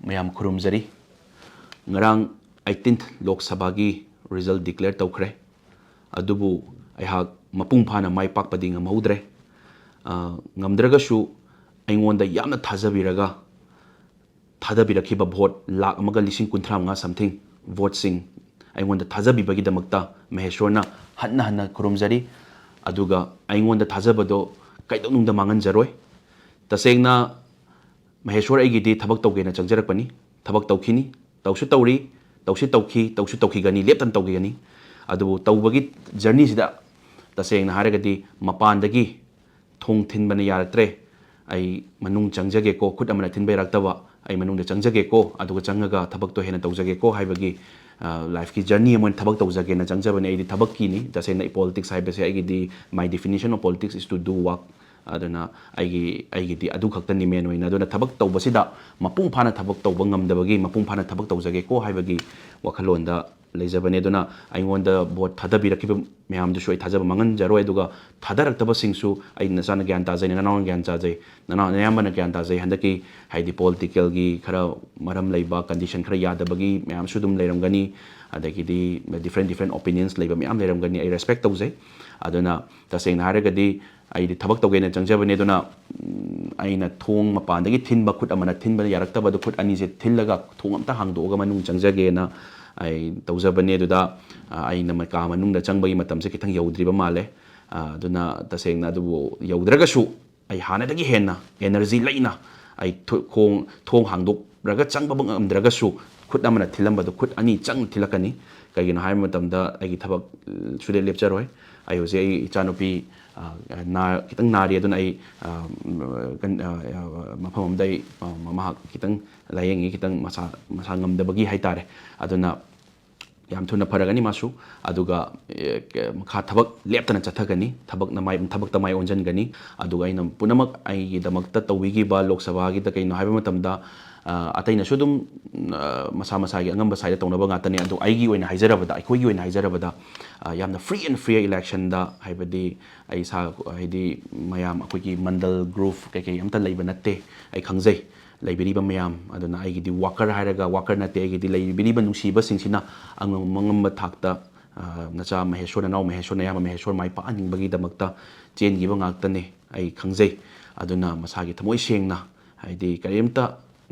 ꯃꯌꯥꯝ ꯈꯨꯔꯨꯝꯖꯔꯤ ngarang 18th Lok Sabha gi result declare tawkhre adubu aihak mapung phana mai pakpadi ngamhaudre ngamdraga su aingonda yamna thajabiraga thadabirakhiba vote lakh amaga lising kunthramnga something vote sing aingonda thajabibagi damakta Maheshwarna hanna khurumjari aduga aingonda thajabado kaidonungda mangan jaroi tasengna Maheshwar aigidi thabak tawgena changjarakpani thabak tawkhini tawsu tawri tawsu tawkhi gani leptan tawgani adubu tawbagi journey sida tasengna haragadi mapandagi thong thinbana yaratre ai manung changjage ko khut amana thinbai raktaba ai manung da changjage ko aduga changaga thabak to hena tawjage ko haibagi life ki journey amon thabak tawjage na changjabane ai thabak ki ni tasengna politics haibase ai di my definition of politics is to do work aduna aigi di adu khakta ni men oina aduna thabak tawbasida mapung phana thabak tawba ngamdabagi mapung phana thabak tawjage ko haibagi wakhalonda leijabane aduna aingonda bot thadabirakhiba myam du soi thajaba mangan jaroi aduga thadarakhtaba singsu ai nasana gyan tajai nanaw gyan tajai nana yamana gyan tajai handaki haidi political gi khara maram leiba condition khara yadabagi myam su dum leiramgani adagidi different opinions leiba myam leiramgani ai respect tawjai aduna tasengna haragadi ai di thabak tawgena changjabane aduna aina thong mapandagi thinba khut amana thinba yarakta du khut ani je thillaga thong amta hangdoga manung changjage na ai tawjabane aduda aina maka manung da changbagi matam se khithang yaudriba male aduna tasengna adubu yaudragasu ai hanadagi henna energy laina ai thong hangdok raga changbaba ngamdragasu khut amana thilamba du khut ani chang thilakani kaigina hai matamda ai thabak sude lepcharoi ai hoje ai chanupi na kitang nari aduna ai mafam amdai mama kitang layengi kitang masa ngamdabagi haitare aduna yam thuna faragani masu aduga makha thabak leptana chathagani thabak na mai thabak ta mai onjan gani aduga ina punamak ai gi damakta tawigi ba lok sabha gi da kaino haiba matamda ataina sudum masa gi angamba saida tawnaba ngatani adu ai gi oina haijarabada aikoi gi oina haijarabada yamna free and fair election da haibadi ai sa haidi mayam akoi gi mandal group kai amta leiba natte ai khangjai leibiriba mayam aduna ai gi di worker hairaga worker natte ai gi di leibiriba nungsiba singsina angmangamba thakta nacha Maheshwar naw Maheshwar nayama Maheshwar mai pa aningbagi damakta chen gi ba ngaktane ai khangjai aduna masagi thamoi sengna haidi karimta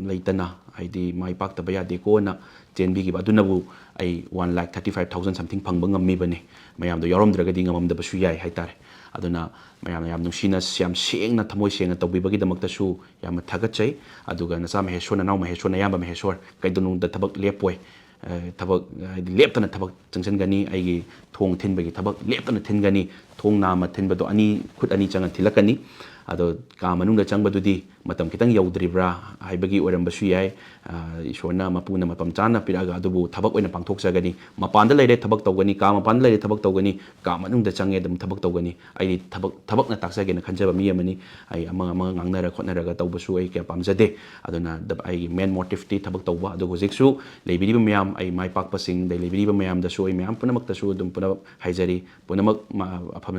leitana haidi mai pakta ba yade ko na chen bi gi ba adunabu ai 1,35,000 something phangba ngammi bane mayam do yoromdragadi ngamam da basu yai haitare aduna mayam yam nungsina syam sengna thamoi sengna tawbibagi damakta su yam thagachai aduga nacha Maheshwar naw Maheshwar nayama Maheshwar kaidunung da thabak lepoi thabak leptana thabak changchangani aigi thong thinbagi thabak leptana thingani thong nama thinbado ani khut ani changan thilakani ado ka manung da changbadudi matam kitang yaudribra haibagi orambasu yai ishorna mapuna mapam chana piraga adubu thabak oina pangthokjagani mapanda leire thabak tawgani ka mapanda leire thabak tawgani ka manung da change dum thabak tawgani ai thabak na taksage na khanjaba mi amani ai amanga ngangnara khotnaraga tawbasu ai kya pamjade aduna ai main motive ti thabak tawba adu hojiksu leibiriba mayam ai mai pakpa sing dai leibiriba mayam da su ai mayam punamak ta su dum puna haijari punamak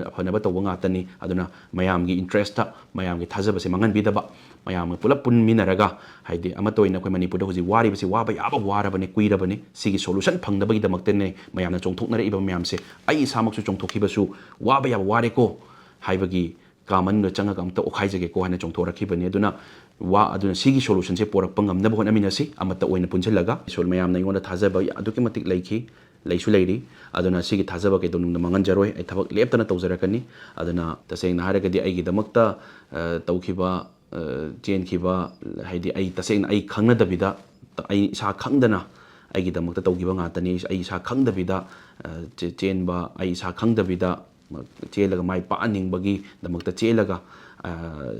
aphanaba tawba ngatani aduna mayam gi interest ta mayam gi thajaba se mangan bidaba mayam pulap pun minaraga haidi amatoina koi manipur da hoji wari basi waba yaba warabane kuirabane sigi solution phangdabagi damaktene mayamna chongthoknare iba mayam se ai samaksu chongthokhibasu waba yaba ware ko haibagi kaman no changa kamta okhaijage ko hana chongthorakhibani aduna aduna sigi solution se porak pangam na bon aminasi amata oina punchalaga sol mayam na yonda thajaba aduki matik laikhi leisu leiri aduna sigi thajaba ke donung mangan jaroi ai thabak leptana tawjarakani aduna taseng na haragadi ai gi damakta tawkhiba chen khiba haidi ai taseng ai khangna dabida ai sa khangdana ai gi damakta tawgiba ngatani ai sa khangdabida chen ba ai sa khangdabida chelaga mai pa aningbagi damakta chelaga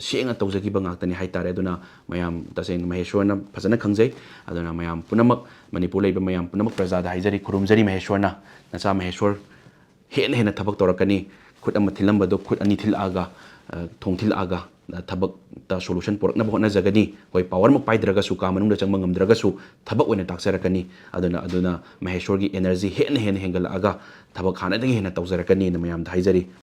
senga tawjagiba ngaktani haitare aduna mayam taseng Maheshwarna phajana khangjai aduna mayam punamak manipur leiba mayam punamak prajada haijari khurumjari Maheshwarna nacha Maheshwar hena thabak torakani khut ama thilambado khut ani thilaga thong thilaga thabak ta solution porakna bahona jagani koi power mak paidraga su ka manung da changma ngamdraga su thabak oina taksarakani aduna Maheshwar gi energy hena hengalaga thabak khana dagi hena tawjarakani na mayam haijari